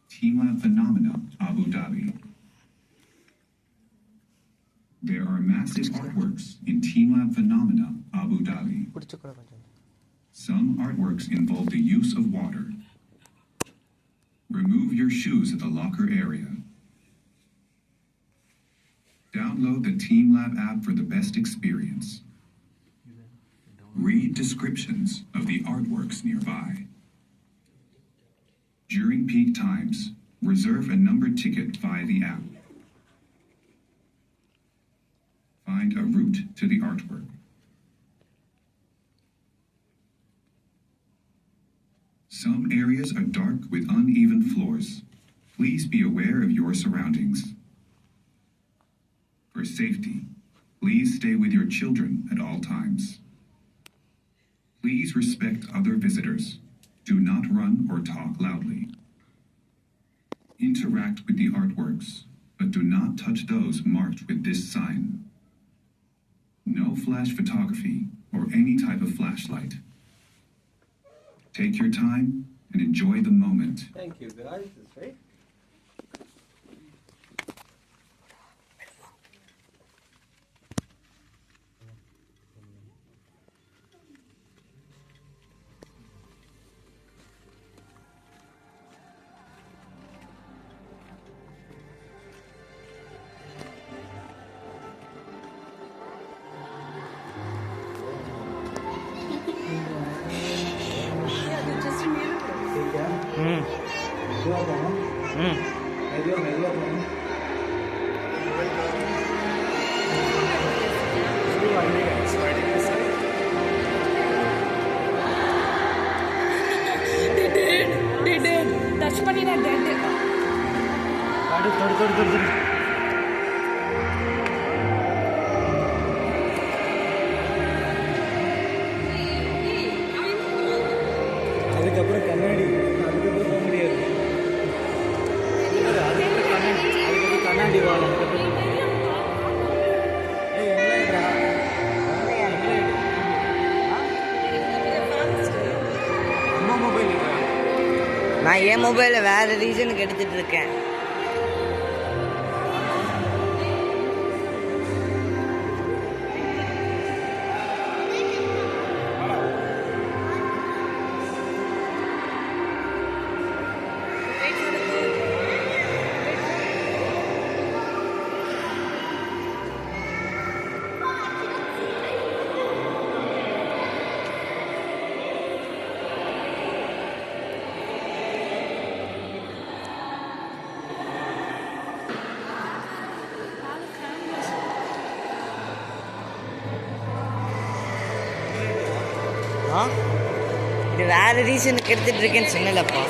TeamLab Phenomena, Abu Dhabi. There are massive artworks in TeamLab Phenomena, Abu Dhabi. Some artworks involve the use of water. Remove your shoes at the locker area. Download the TeamLab app for the best experience. Read descriptions of the artworks nearby. During peak times, reserve a numbered ticket via the app. Find a route to the artwork. Some areas are dark with uneven floors. Please be aware of your surroundings. For safety, please stay with your children at all times. Please respect other visitors. Do not run or talk loudly. Interact with the artworks, but do not touch those marked with this sign. No flash photography or any type of flashlight. Take your time and enjoy the moment. Thank you, guys. That's right. Touch பண்ணி நான் dead அதுக்கப்புறம் கண்ணாடி அதுக்கப்புறம் போக முடியாது. அதுக்கப்புறம் கண்ணாடி வாங்க. அம்மா மொபைல் நான் என் மொபைலில் வேறு ரீசனுக்கு எடுத்துகிட்டு இருக்கேன். இது வேறு ரீசனுக்கு எடுத்துகிட்டு இருக்கேன்னு சொன்னலப்பா.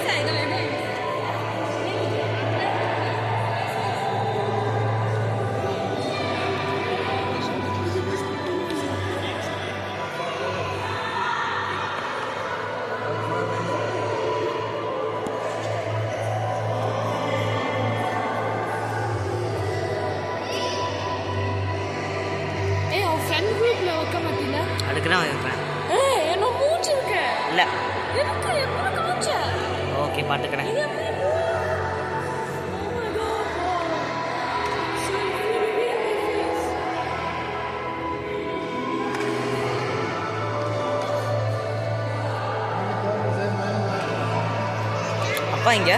அதுக்குதான் வைப்பேன். இல்லை ஓகே பார்த்துக்கிறேன். அப்பா இங்க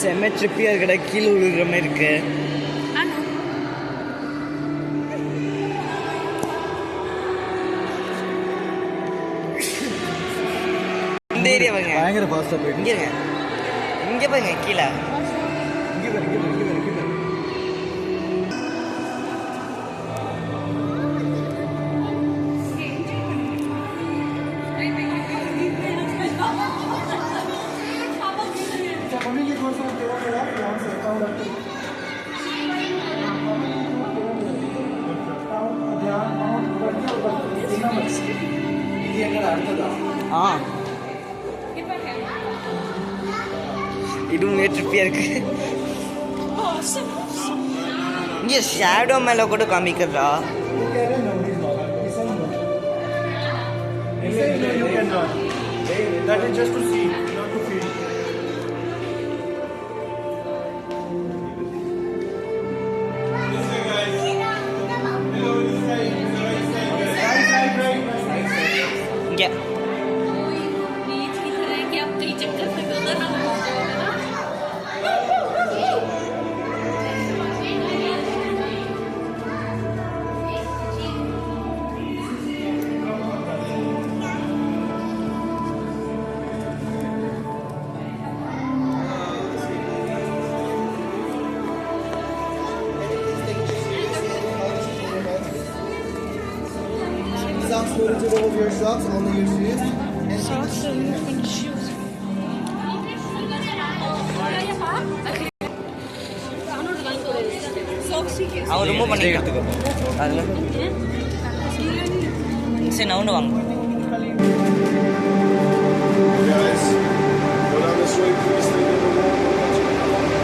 செம்ம ட்ரிப்பியாக இருக்கடா, கீழே விழுகிற மாதிரி இருக்கு. இந்த ஏரியா பாருங்க, பயங்கர ஃபாஸ்ட்டாக போயிட்டு இங்கே இருங்க, இங்கே பாருங்க கீழே. இங்கே பாரு, இங்கே பாரு, இங்கே பாரு, இங்கே பாரு. இது எங்கடா அடுத்ததா? ஆ, இதுவும் ட்ரிப்பியாக இருக்கு. இங்கே ஷேடோ மேலே கூட காமிக்கிறதா. That is just to see, not to feel. இங்கே Socks going to over your socks, only your shoes. And Socks and shoes. அவன் ரிமூவ் பண்ணிக்கலாம். அதில் சரி நவுண்டு வாங்க. guys, go down this way, please. Take it over.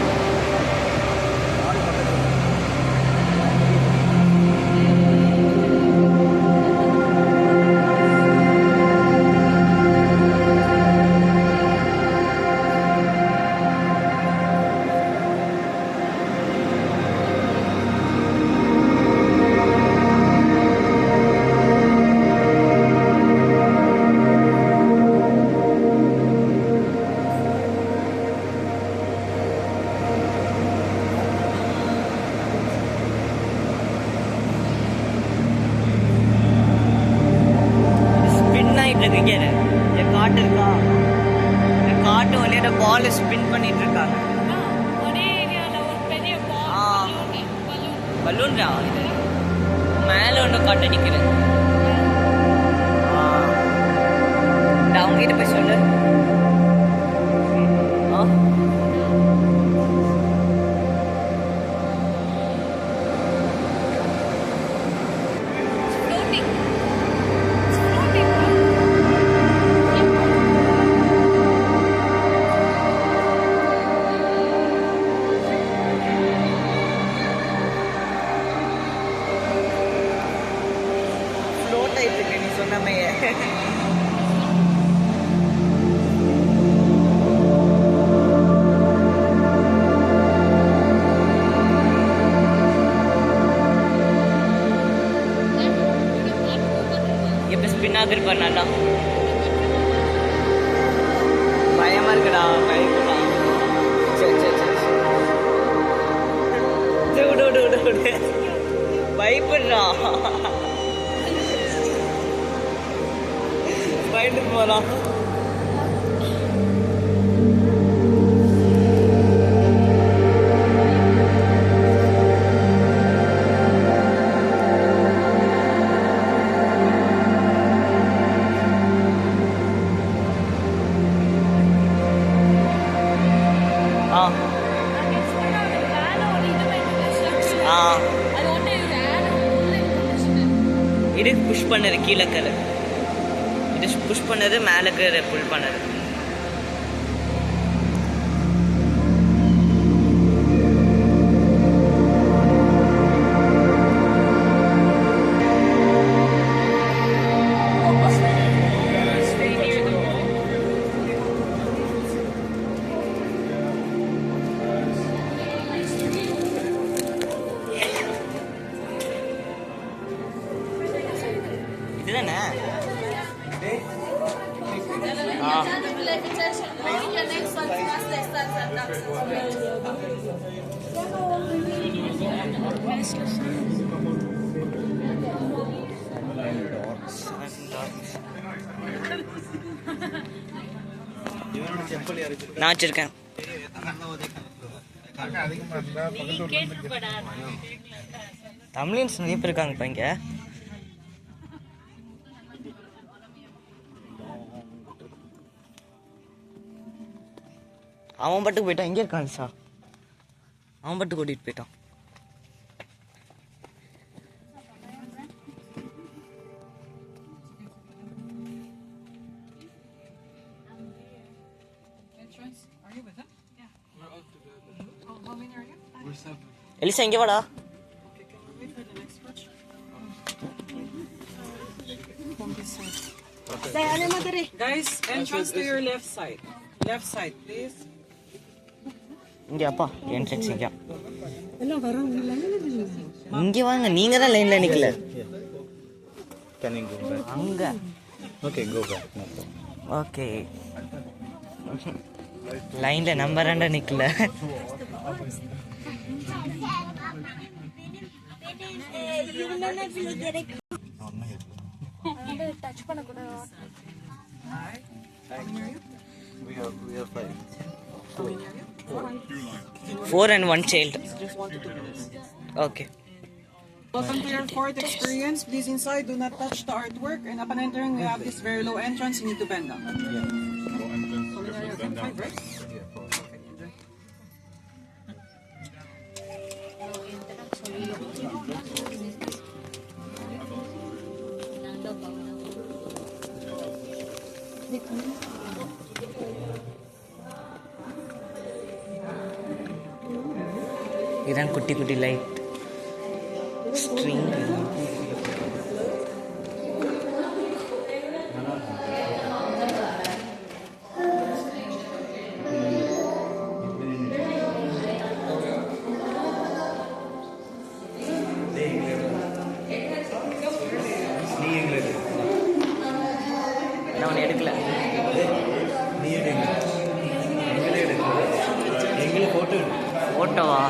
Spin ஆகிட்டு இருக்கு. இங்கே என் காட்டு இருக்கா, என் காட்டு வழியோட பால் ஸ்பின் பண்ணிட்டு இருக்காங்க. பலூன் தான் இது, மேலே ஒன்று காட்ட நிற்கிறேன். அவங்க கிட்ட போய் சொல்லு. ஆ, ஃப்ளோட் ஆகிட்டு இருக்கு நீ சொன்னமையே. எப்படி ஸ்பின் ஆகிருப்பா நல்லா. பயமா இருக்குடா, பயப்படா. சரி சரி சரி சரி, விடு விடு விடு விடு, பயப்படுறா, பயந்து போறான். ஆ ஆ, இது புஷ் பண்ணது கீழே கரு, இது புஷ் பண்ணது மேலே கரு புல் பண்ணது. இதுதானே? ஆ next one, last lessons and that's நான் வச்சிருக்கேன். தமிழியன்ஸ் நிறைய பேர் இருக்காங்க இப்போ இங்கே. அவன் பட்டுக்கு போயிட்டான். எங்கே இருக்கான் சார்? அவன் பட்டு கூட்டிகிட்டு போயிட்டான். எலிசா இங்கே வாடா. Guys, entrance to your left side. Left side, please. இங்கே அப்பா என்ட்ரன்ஸ் இங்கே. இங்கே வாங்க, நீங்கள் தான் லைனில் நிற்கல. Can you go back? அங்கே. Okay, go back. No problem. Okay. லைனில் நம்பர் ரெண்டா நிற்கல. touch பண்ணக்கூடாது. We are five. 4 and 1 child. Just 1 to 2 minutes. Okay. Welcome to your fourth experience. Please inside, do not touch the artwork. And upon entering, we have this very low entrance. You need to bend down. Five, right? இதான் குட்டி குட்டி light string. நான் எடுக்கல. போட்டோவா?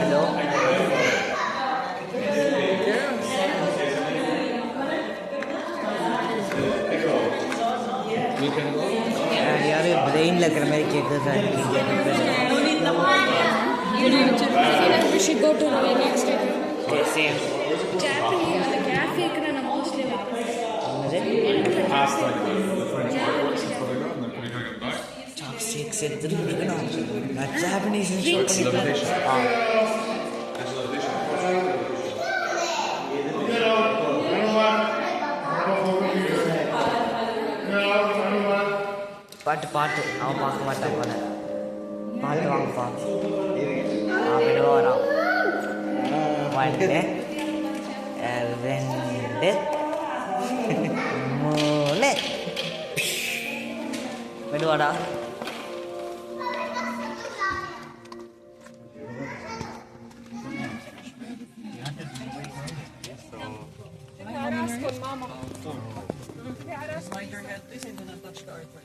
Hello. யாரு பிரெயினில் இருக்கிற மாதிரி கேட்குறதா இருக்கீங்க? We should go to the next area. Same. Japanese, the cafe க்கு நான் mostly சாப்ஸ்டிக்ஸ் எடுத்துட்டு இருக்கணும். நான் ஜாப்பனீஸ் பாட்டு பாட்டு அவன் பார்க்க மாட்டான் போல. பாட்டு வாங்கப்பா. மெதுவாக வரான். 1 2 3 மெதுவாடா. Slide your head, please, and do not touch the artwork.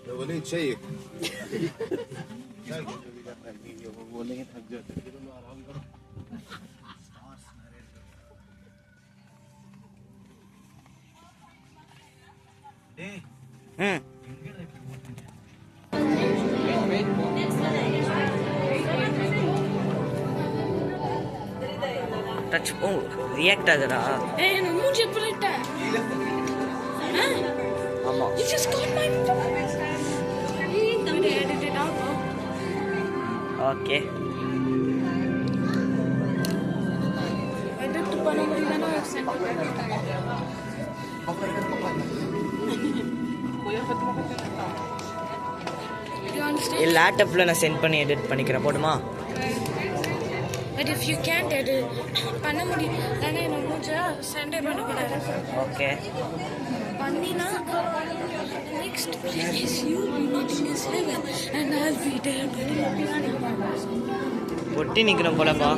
يا وليد شيك. Touch O react ஆகுதா? ஏய் நான் மூஞ்சி பண்ணிட்டேன். ஆமா. You just got my Hey, don't edit it out. Okay. பண்ண முடியலன்னா சென்ட் பண்ணிட்டேன். You understand? லேப்டாப்பில் நான் சென்ட் பண்ணி எடிட் பண்ணிக்கிறேன் போடுமா? But if you can't edit, பண்ண முடியலன்னா என்ன மூஞ்ச சென்டே பண்ணக்கூடாது. ஓகே. பண்ணினா next place you will be meeting is heaven and I'll be there. ஒட்டி நிற்கிறோம் போலப்பா.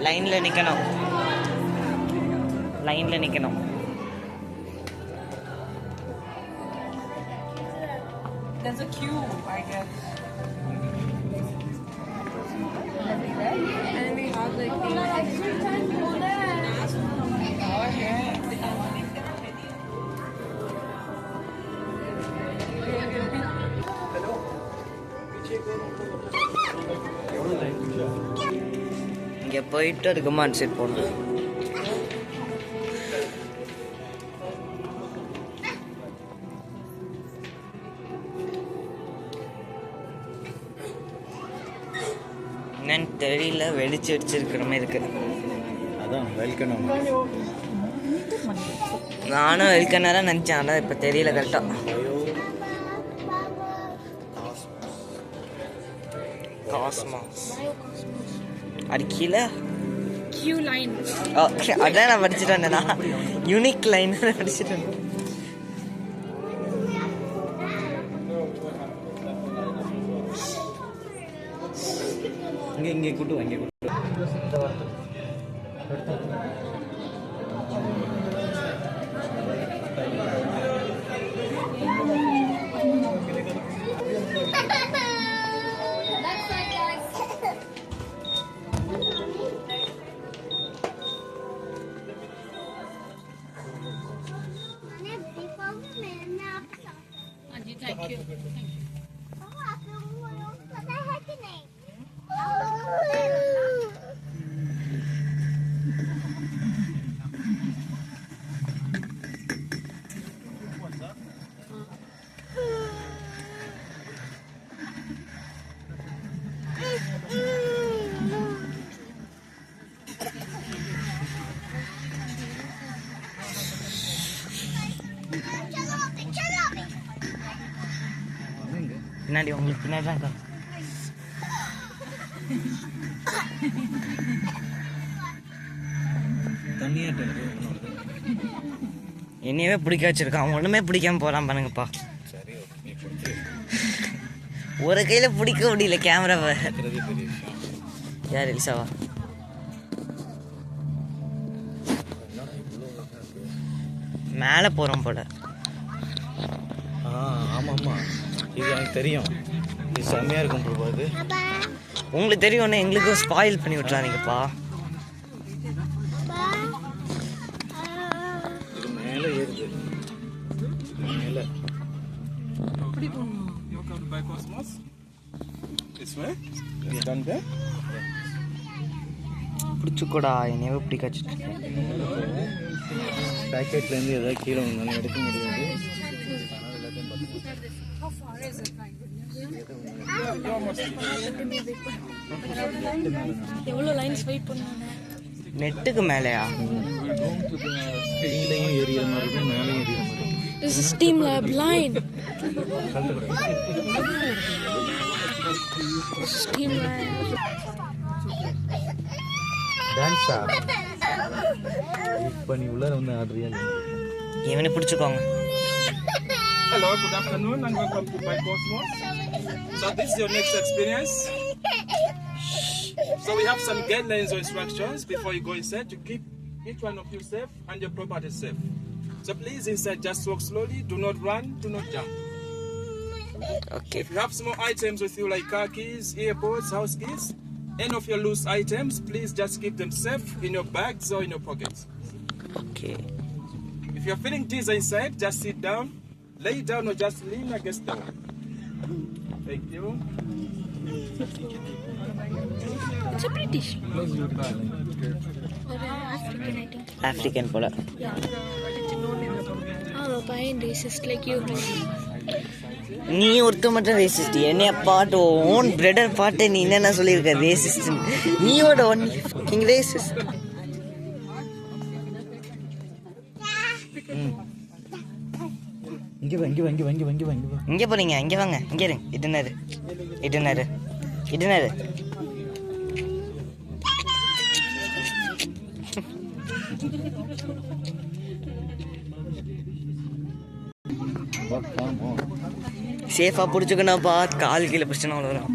லைன்ல நிக்கணும். லைன்ல நிக்கணும். There's a queue, I guess. And they have like இங்கே போயிட்டு அதுக்குமா செட் போடணும். என்னன்னு தெரியல, வெடிச்சு வெடிச்சிருக்கிற மாதிரி இருக்கு. அதான் வெல்கணும். நானும் வெல்கனாக தான் நினச்சேன், ஆனால் இப்போ தெரியல கரெக்டாக. காஸ்மாஸ் அது கீழே Queue line. ஓகே, அதான் நான் படிச்சுட்டு வந்தேனா, யூனிக் லைன் படிச்சுட்டு வந்தேன். இங்கே கூட்டு வாங்க. Thank you. பின்னாடி உங்களுக்கு பின்னாடி தான் இருக்கா. என்னையவே பிடிக்க வச்சிருக்கான், ஒண்ணுமே பிடிக்காம போறான் பாருங்கப்பா. ஒரு கையில பிடிக்க முடியல கேமராவை. யார் எலிசாவா? மேலே போறோம் போல. ஆமாம்மா, இது எனக்கு தெரியும். இது செம்மையாக இருக்கும் ப்ரோ. அது உங்களுக்கு தெரியும், எங்களுக்கும் ஸ்பாயில் பண்ணி விட்டுறாதீங்கப்பா. இது மேலே ஏறுது. மேலே Welcome to By Cosmos. This way. You done there? பிடிச்சிக்கூடா, என்னையவே பிடிக்க வச்சுட்டு. பேக்கெட்லேருந்து எதாவது கீழே வந்தாலும் எடுக்க முடியாது. எவ்வளோ லைன்ஸ் வெயிட் பண்ணுவாங்க? நெட்டுக்கு மேலேயா? கீழேயும் ஏறிய மாதிரி இருக்கும், மேலேயும் ஏறிய மாதிரி இருக்கும். This is Steam Lab line. Steam Lab. டான்ஸா? இப்போ நீ உள்ளே வந்து ஆடுறியா? இவனை பிடிச்சிக்கோங்க. Hello, good afternoon and welcome to By Cosmos. So this is your next experience. So we have some guidelines or instructions before you go inside to keep each one of you safe and your property safe. So please inside just walk slowly, do not run, do not jump. Okay. If you have small items with you like car keys, earpods, house keys, any of your loose items, please just keep them safe in your bags or in your pockets. Okay. If you're feeling dizzy inside, just sit down, lay down or just lean against the wall. Thank you. It's a British. Close your car. ஒரு African I think. African போல. பையன் racist like you. நீ ஒருத்த மட்டும் racist. என்னைய பாட்டு own brother பாட்டு நீ என்னென்ன சொல்லியிருக்க ரேசிஸ்ட். நீயோட ஒன் கிங் ரேசிஸ்ட். இங்கே போறீங்க? இங்கே வாங்க. இங்கே இருங்க. இட்டுனாரு. சேஃபா பிடிச்சுக்கணும்ப்பா. கால் கீழே பிரச்சனை வரும்.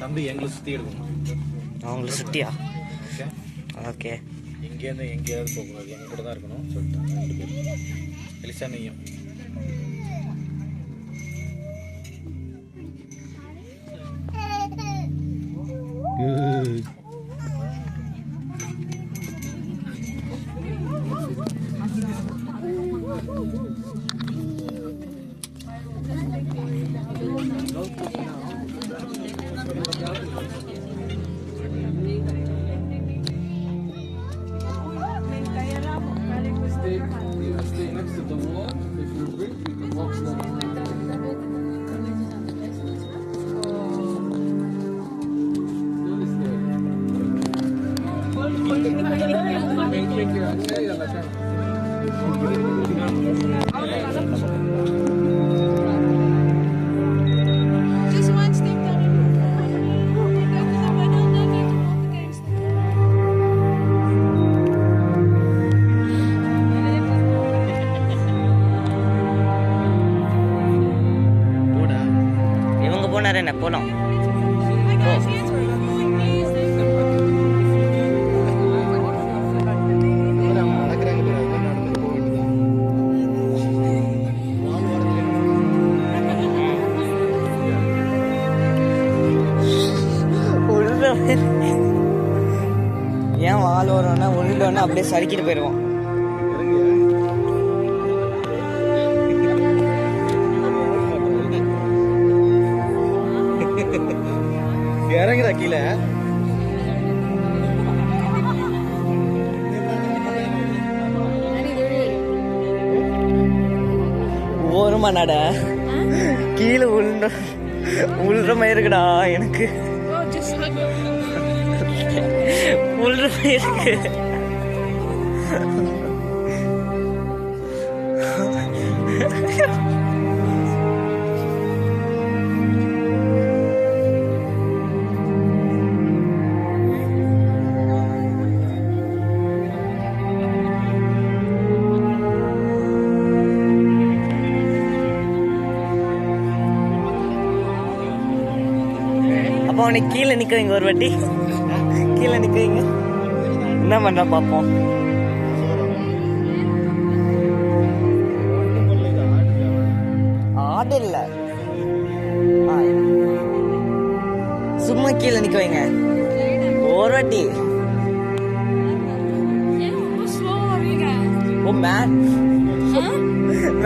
தம்பி எங்களை சுற்றி எடுக்கணும். அவங்கள சுட்டியா? ஓகே. இங்கேருந்து எங்கேயாவது போகக்கூடாது, எங்க கூட தான் இருக்கணும் சொல்லிட்டாங்க. எலிசா நீயும் Stay next to the wall. If you break, you can walk slowly. Just one step down. இவங்க போனாரு என்ன போனோம். ஏன் வால் வரோன்னா உள்ள அப்படியே சறுக்கிட்டு போயிடுவோம். இறங்குறா கீழே. ஓரமா நட. கீழே உள்ற மாதிரி இருக்குடா எனக்கு. உள்ற மாதிரி இருக்கு. அப்போ அவனுக்கு கீழே நிக்க வைங்க. ஒரு வாட்டி கீழே நிக்க வைங்க. என்ன பண்ற பாப்போம். ஆடு இல்ல, சும்மா கீழே நிக்க வைங்க ஒரு வாட்டி. ஓ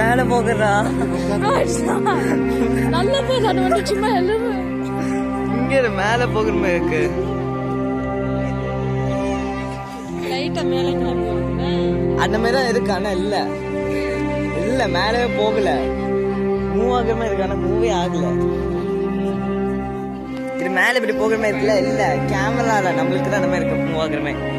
மேல போகிறா. நல்ல போது அது வந்து சும்மா எழுவு. இங்க மேல போகிற மாதிரி இருக்கு. லைட்டா மேல அந்த மாதிரி தான் இருக்கு. ஆனா இல்ல மேலே போகல. மூவ் ஆகிற மாதிரி இருக்கு. ஆனா மூவே ஆகல. இது மேல இப்படி போகிற மாதிரி இருக்குல்ல. இல்ல கேமரால நம்மளுக்கு தான் அந்த மாதிரி இருக்கு மூவ் ஆகிற மாதிரி.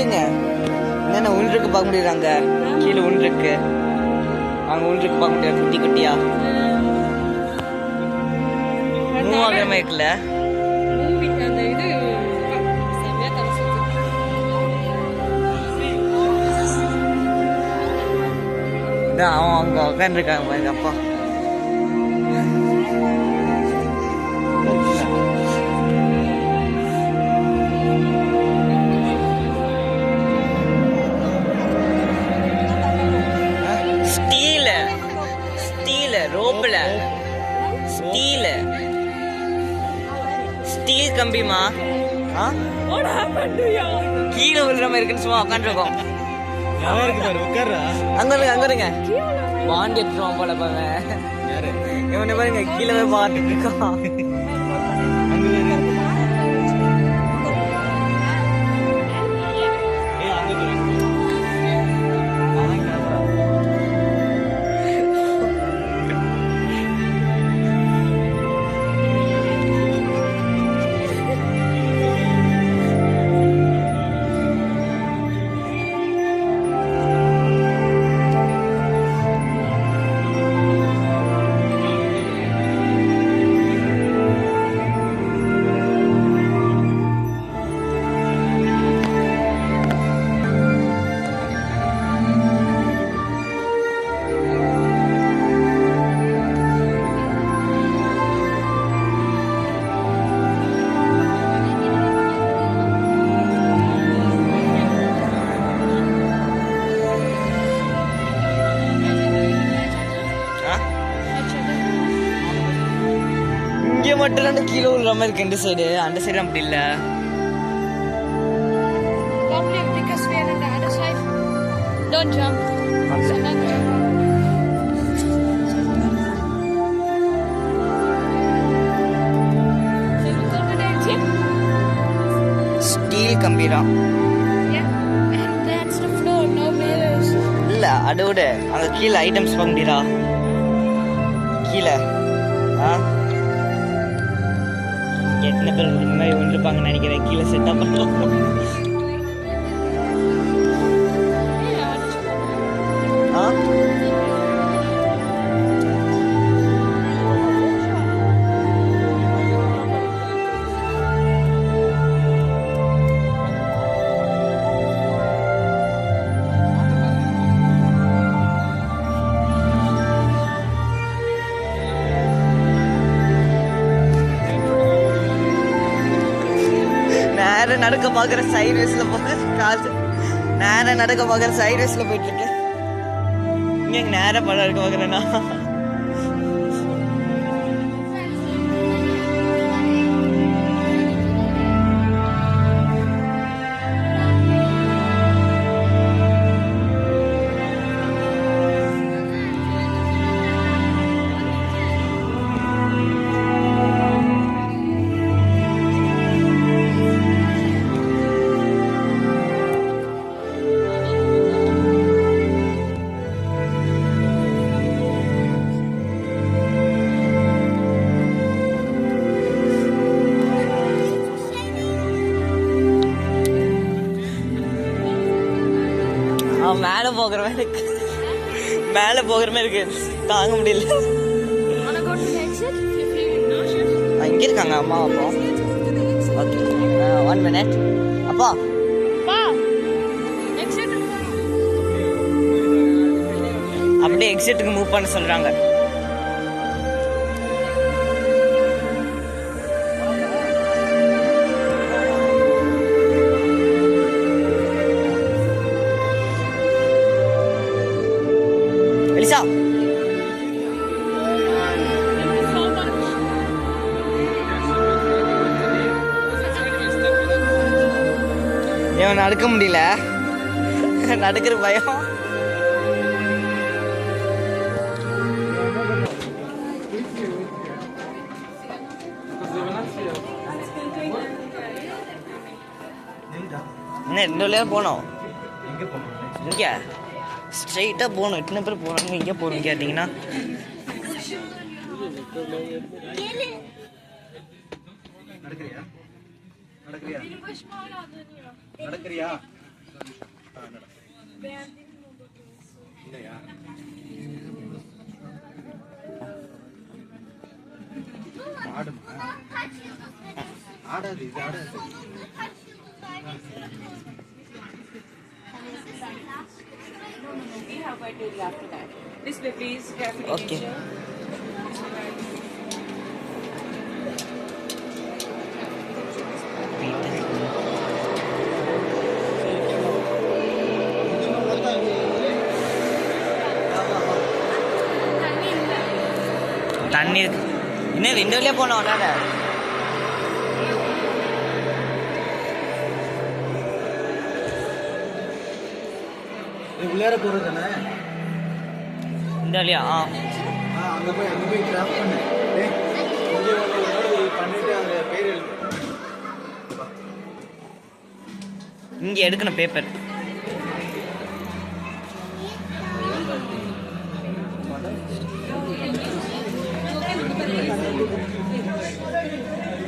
என்னென்ன உள்ருக்கு பார்க்க முடியுறாங்க. கீழே உள்ருக்கு, அங்க உள்ருக்கு பார்க்க முடியாது. குட்டி குட்டியா மூவ் ஆகிற மாதிரி இருக்குல்ல. அவன் அங்க உட்காந்துருக்காங்க பாருங்க. அப்பா ரோப்ல ஸ்டீல் கம்பிமா. கீழே விழுற மாதிரி இருக்குன்னு சும்மா உட்காந்துருக்கோம். நல்லா இருக்கு பாரு உட்கார்றா. அங்க இருங்க பாண்டி எடுத்துருவான் போல பாருங்க. யாரு இவனை பாருங்க கீழே போய் பார்த்துட்டு இருக்கான். அங்க வேறு அங்க பாரு. இங்கே மட்டும் ரெண்டு கீழே விழுற மாதிரி இருக்கு இந்த சைடு, அந்த சைடு அப்படி இல்ல. Probably because we are on the other side. Don't jump. So don't jump. So you go to the exit? Steel கம்பிதான். Yeah. And that's the floor, no mirrors. இல்ல அதோட அங்க கீழே ஐட்டம்ஸ் பார்க்க முடியுதா கீழே? எத்தனை பேர் இந்த மாதிரி ஒன்றுப்பாங்கன்னு நினைக்கிறேன். கீழே செட்டப் பண்ணுறோம். நேரம் நடக்க பார்க்குற சைட்வேஸில் போக காசு நேரம் நடக்க பார்க்குற சைட்வேஸில் போயிட்டு இருக்கேன். இங்கே நேரம் படம் இருக்க பார்க்குறேன்னா மேலே போகிற மாதிரி இருக்கு. மேலே போகிற மாதிரி இருக்கு, தாங்க முடியல. Wanna go to the exit? If you're nauseous. இங்கே இருக்காங்க அம்மா அப்பா. Okay 1 minute. அப்பா Pa! Exit. அப்படியே எக்ஸிட்டுக்கு மூவ் பண்ண சொல்கிறாங்க. எலிசா இவன் நடக்க முடியல, நடக்கிற பயம். என்ன 2 வழியாக போனோம். இங்கே ஸ்ட்ரெயிட்டாக போகணும். எத்தனை பேர் போகிறாங்க இங்கே போகணும் கேட்டிங்கன்னா? நடக்கிறியா? ஆடாது, இது ஆடாது. We have criteria after that. This way, please. Carefully. Okay. தண்ணி இன்னும் 2 வழியாக போனோம். அதான உள்ளார போகிறது தானே? இந்த வழியா? அங்கே போய் கிராஃப்ட் பண்ணு. பண்ணிட்டு அந்த பேர் எழுது. இங்க எடுக்கணும் பேப்பர்.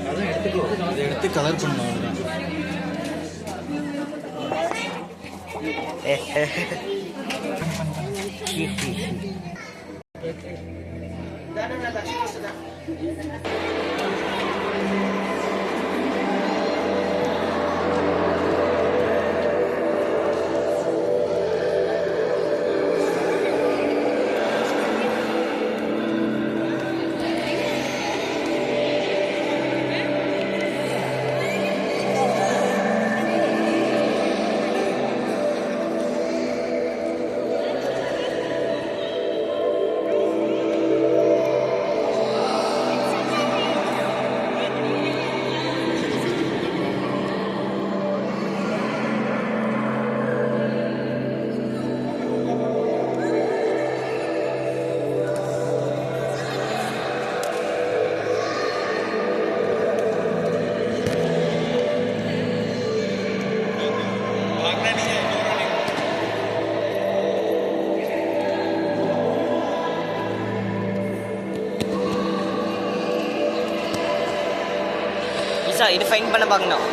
அதான் எடுத்துக்கோ, அதை எடுத்து கலர் பண்ணணும். இது ஃபைன் பண்ண பார்க்கணும்.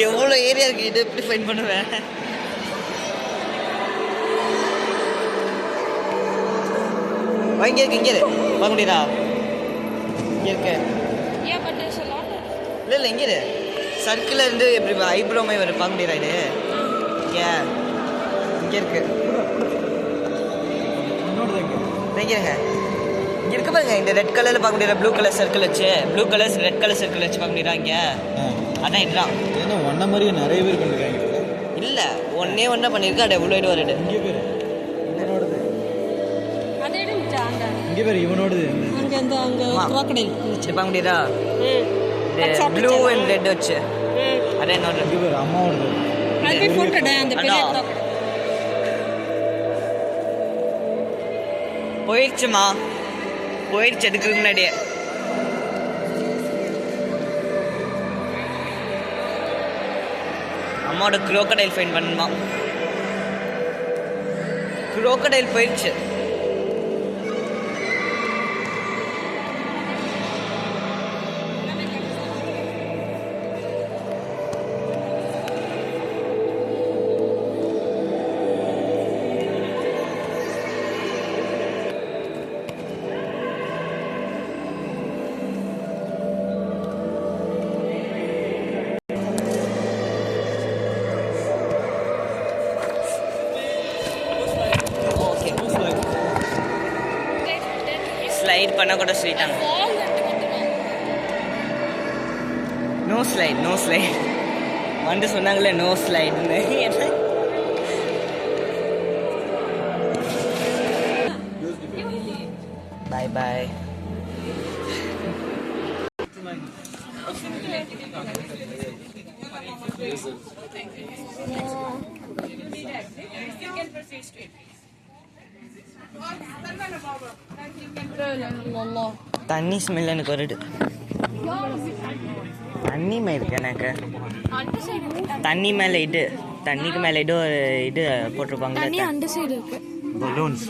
எவ்வளோ ஏரியா இருக்கு, இது எப்படி ஃபைன் பண்ணுவேன்? இங்கே இருக்கு, இங்கே பார்க்க முடியுதா? இங்கே இருக்கு. இல்லை இங்கே இரு. சர்க்கிளில் இருந்து எப்படி ஐப்ரோ மாதிரி வரும், பார்க்க முடியுதா? இது இங்கே இருக்கு. இங்கே இருக்கு பாருங்க. இந்த ரெட் கலரில் பார்க்க முடியாது, ப்ளூ கலர் சர்க்கிள் வச்சு, blue colour red colour circle வச்சு பார்க்க முடியுதா? இங்கே அதான் இதுதான். ஏன்னா ஒன்றை மாதிரியே நிறைய பேர் பண்ணிருக்காங்க. இல்லை ஒன்றா பண்ணியிருக்கா. அது எவ்வளோ வருது? இங்கே பேர் இவனோடது, இங்கே பேர் இவனோடது. பார்க்க முடியுதா? ப்ளூ அண்ட் ரெட் வச்சு அதான் என்னோட. இங்கே பேர் அம்மாவோடது. போயிடுச்சுமா, போயிடுச்சு எடுக்கிறதுக்கு முன்னாடியே. அம்மாவோட குரோக்கடைல் ஃபைன் பண்ணணுமா? குரோக்கடைல் போயிடுச்சு. ஸ்லைட் பண்ண கூட சொல்லிட்டாங்க. நோ ஸ்லைட், நோ ஸ்லைட் வந்து சொன்னாங்களே, நோ ஸ்லைட்னு. பாய் பாய். தண்ணி ஸ்மெல் எனக்கு வருது. தண்ணி மேல இருக்கு எனக்கு. தண்ணி மேலே இது, தண்ணிக்கு மேலே ஏதோ இது போட்டிருப்பாங்க. பலூன்ஸ்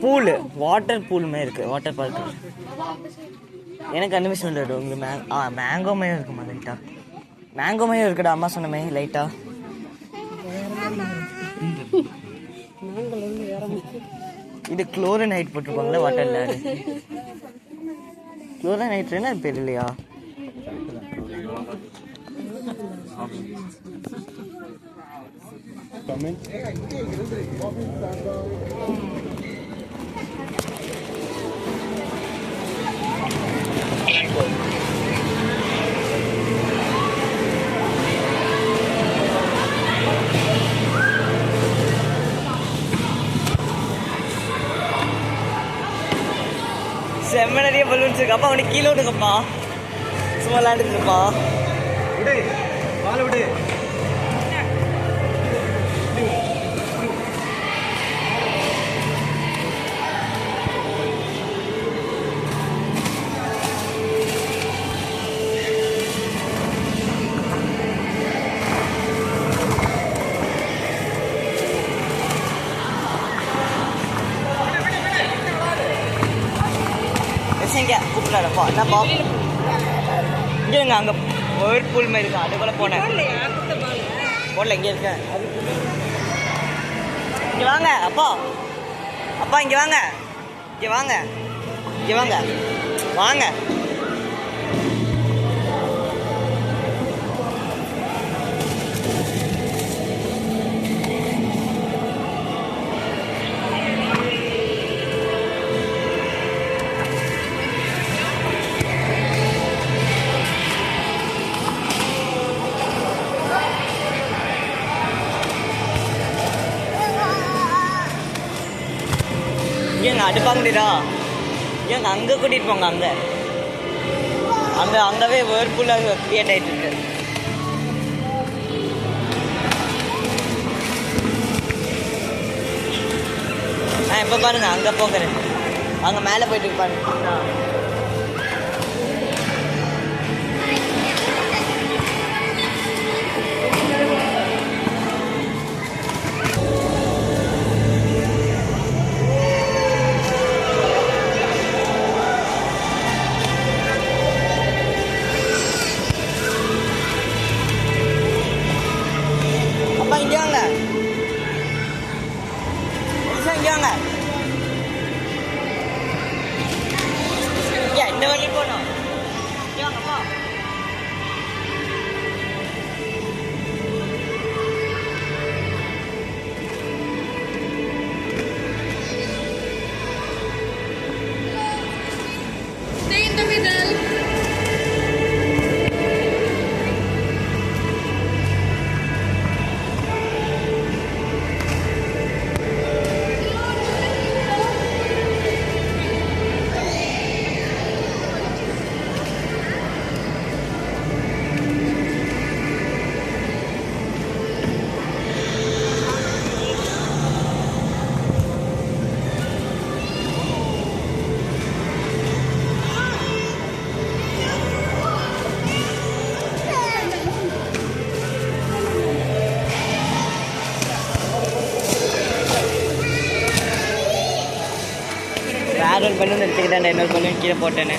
பூல், வாட்டர் பூல் மாதிரி இருக்கு, வாட்டர் பார்க். எனக்கு அந்த மாதிரி ஸ்மெல் வருது. உங்களுக்கு மேங்கோ மாதிரி இருக்குமா? லைட்டா மேங்கோ மாதிரி இருக்குடா, அம்மா சொன்ன மாதிரி லைட்டா. இது குளோரினைட் போட்டிருப்பாங்களே வாட்டர்ல. குளோரினைட்னா பேர் இல்லையா? செம்ம நிறைய பலூன்ஸ் பலூன்ஸ் இருக்கு. அப்பா உனக்கு கீழே விடுங்கப்பா, சும்மா விளையாண்டுருப்பா. விடு பால் விடு. இங்கே கூப்பிடாடப்பா என்னப்பா இங்கேங்க அங்கே வேர்ல்ட் பூல் மாதிரி இருக்கா, அது கூட போனேன். போடல, இங்கே இருக்கேன். இங்கே வாங்க அப்பா, அப்பா இங்கே வாங்க, இங்கே வாங்க, இங்கே வாங்க, வாங்க. ஏங்க அடுப்பாங்க முடியுதா? ஏங்க அங்கே கூட்டிகிட்டு போங்க, அங்கே அங்கே அங்கவே வேர்ல்பூலாக கிரியேட் ஆகிட்டு இருக்கு. இப்போ பாருங்க, அங்கே போகிறேன், அங்கே மேலே போயிட்டு பாருங்க. இங்கே வாங்க, இங்கே வாங்க, இந்த வழி போனோம். இங்கே வாங்கப்பா. Stay in the middle. வேற ஒரு பலூன் எடுத்துக்கிட்டேன், இன்னொரு பலூன் கீழே போட்டேன்னு.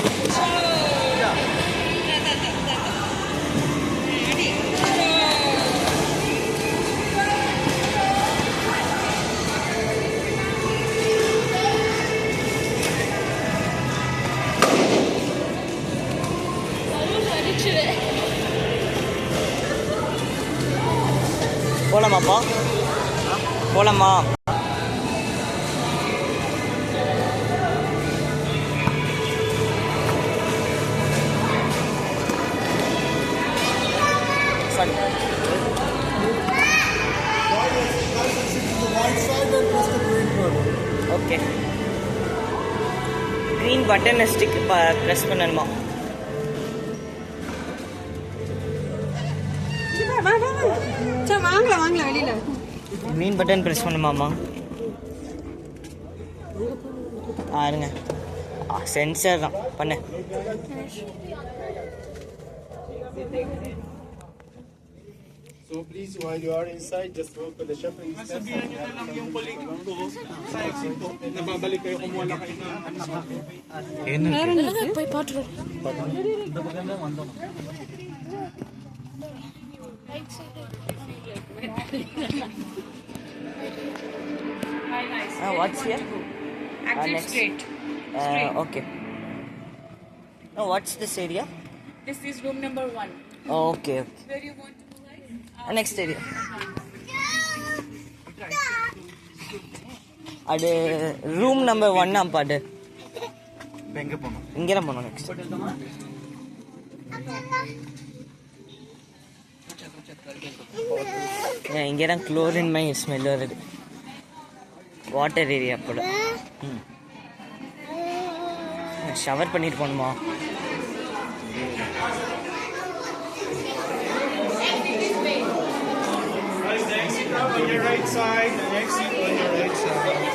போலாமாப்பா, போலாமா? Okay, green button stick press பண்ணணுமா? வாங்கல வெளியில க்ரீன் பட்டன் ப்ரெஸ் பண்ணுமாம்மா? இருங்க, சென்சர் தான் பண்ணு. So please, while you are inside, just walk to the shuffling steps. Sabihan nyo na lang yung colleague ko sa exit po. Nababalik kayo, kumuha lang kayo ng Talaga, போய் பாத்துரு. What's here? Exit straight. Okay. What's this area? This is room number 1. Okay. Where you want to go, guys? Next area. அது room number 1 ஆ பாடு. எங்க போணும்? இங்க தான் போணும் next. இங்க தான் குளோரின் மை ஸ்மெல் வருது. வாட்டர் ஏரியா போல. ஷவர் பண்ணிட்டு போகணுமா? Guys, the exit ramp on your right side. The exit on your right side.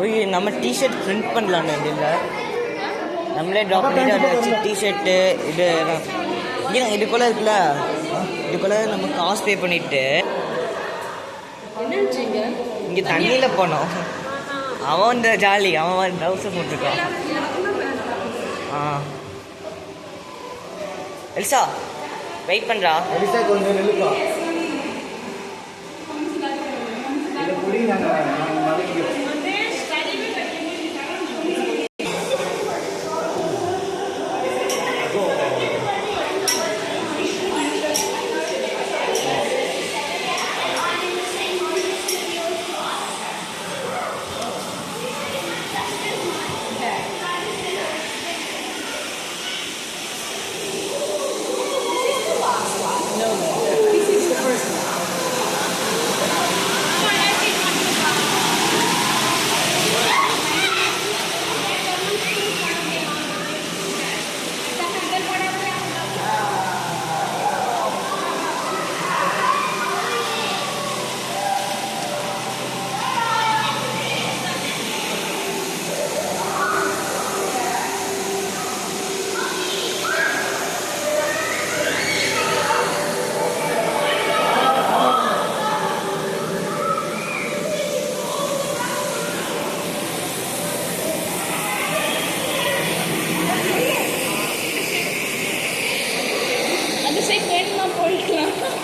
போய் நம்ம டிஷர்ட் பிரிண்ட் பண்ணலான்னு இல்லை, நம்மளே ட்ராப் பண்ணிட்டு அதை வச்சு டிஷர்ட்டு இது இதுக்குள்ளே இருக்குல்ல, இதுக்குள்ளே நம்ம காசு பே பண்ணிட்டு இங்கே தண்ணியில் போனோம். அவன் இந்த ஜாலி, அவன் ட்ரவுசர் போட்டிருக்கான். எல்சா வெயிட் பண்ணுறா. எலிசா கொஞ்சம் நில்லுப்பா. இதை புடி, நாங்கள் மலைக்கிறோம்.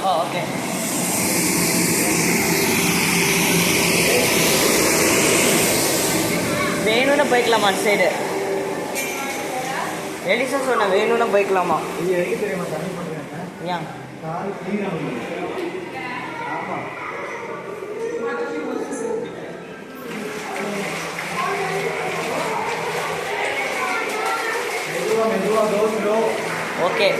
ஓகே, வேணும்னு போய்க்கலாமா அந்த சைடு? எலிசா சொன்ன வேணும்னு போய்க்கலாமா? இது எனக்கு தெரியுமா, தண்ணி பண்ணுறேன். ஏன் கால் க்ளீனாக ஆமாம். மெதுவாக தோசை. ஓகே,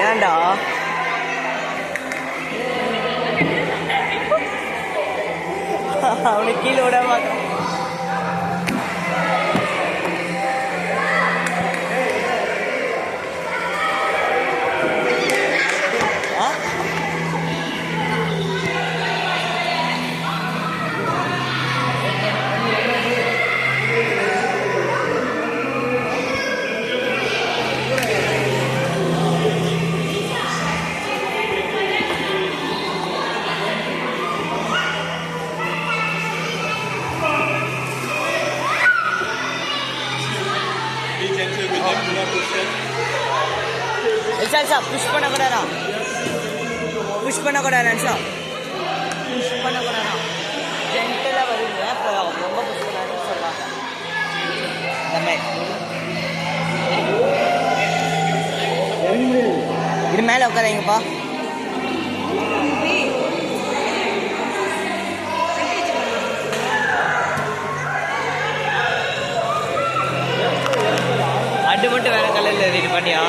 ஏன்டா அவனை கீழே விட மாட்டான். எல்சா புஷ் பண்ணக்கூடாதா? புஷ் பண்ணக்கூடாது எல்சா, புஷ் பண்ணக்கூடாதா? ஜென்டலாக வருங்க, இப்போ ரொம்ப புஷ் பண்ணாதுன்னு சொல்லுவாங்க. இந்த மாதிரி இது மேலே உட்காரீங்கப்பா. அட்டு மட்டும் வேற கலரில் இது பண்ணியா?